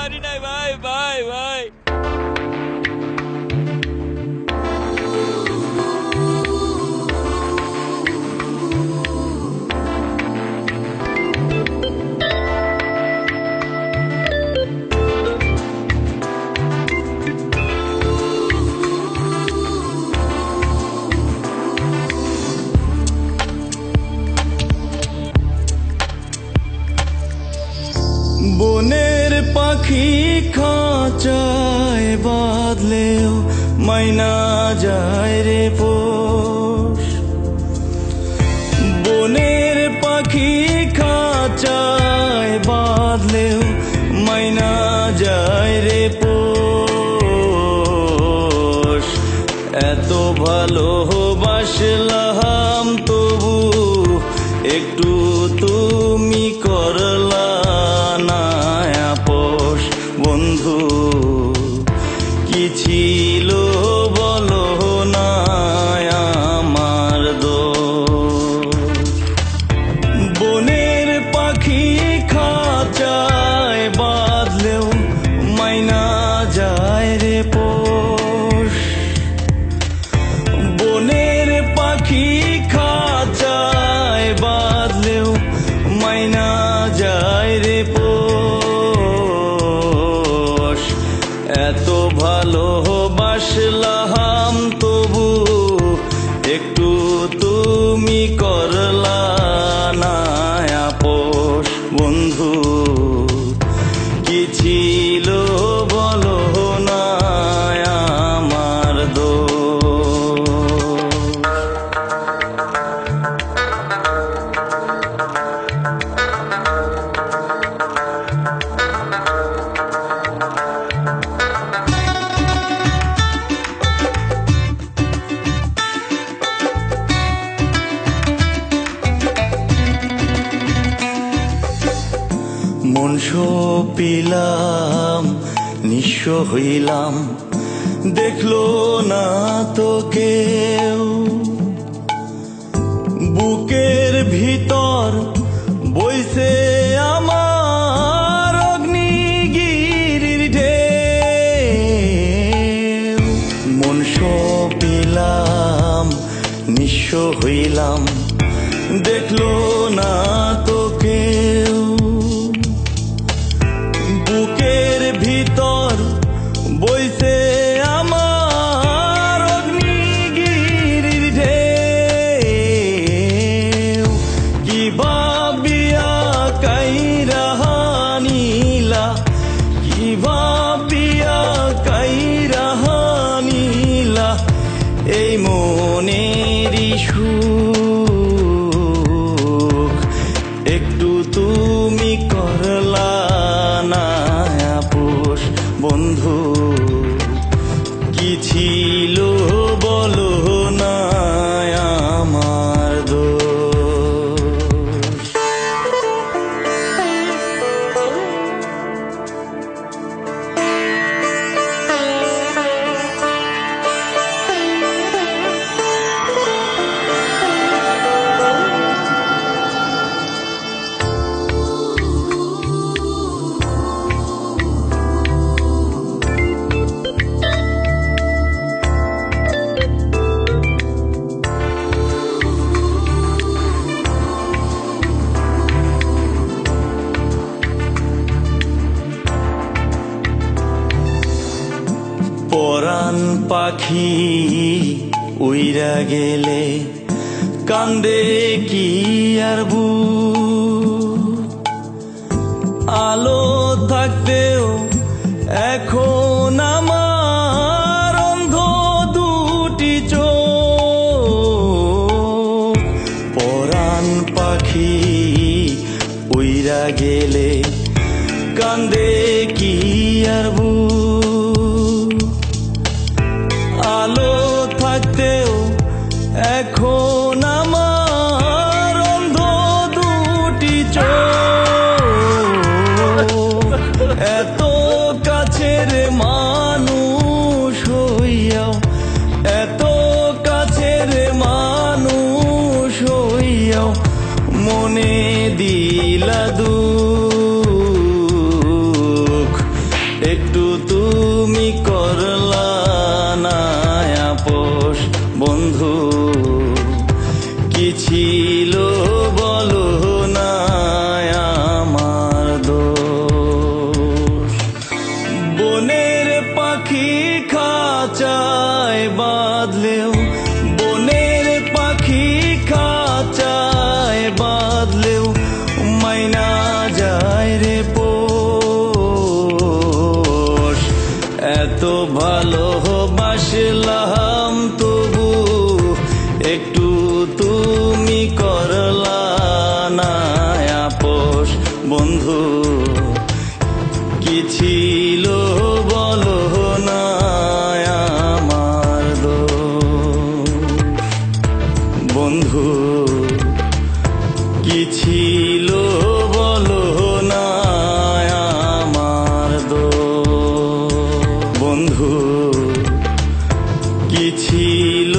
পারি নাই ভাই ভাই ভাই। বনের পাখি খাঁচায় বাঁধলেও মাইনা যায় রে পোষ। বনের পাখি খাঁচায় বাঁধলেও মাইনা যায় রে পোষ। এত ভালোবাসলাম তবু একটু তুমি করলা না আপোষ। বন্ধু কি ছিল বলো না আমার দোষ। বনের পাখি খাঁচায় বাঁধলেও মাইনা যায় রে পোষ। বনের পাখি খাঁচায় বাঁধলেও মাইনা যায় রে পোষ। এত ভালোবাসলাম তবু একটু তুমি করলা না আপোষ। বন্ধু কি ছিল বলো না আমার দোষ। মন সপিলাম নিঃস্ব হইলাম, দেখলো না তো কেউ। বুকের ভিতর বইছে আমার অগ্নিগিরির ঢেউ। মন সপিলাম নিঃস্ব হইলাম, দেখলো না তো কেউ। বুকের ভিতর বইছে আমার অগ্নিগিরির ঢেউ। কি ভাবিয়া কাইরা নিলা, কি ভাবিয়া কাইরা নিলা এই মনেরই সুখ। একটু তুমি করলা না আপোষ। বন্ধু কি ছিল বলো না আমার দোষ। পরাণ পাখি উইরা গেলে কান্দে কি আর বুক। আলো থাকতেও এখন আমার অন্ধ দুটি চোখ। পরাণ পাখি উইরা গেলে কান্দে কি আর বুক। আলো থাকতেও এখন আমার অন্ধ দুটি চোখ। এত কাছের ভালোবাসলাম তবু একটু তুমি করলা না আপোষ বন্ধু কি ছিল বলো না আমার দোষ বন্ধু কি ছিল বলো না আমার দোষ বন্ধু কি ছিল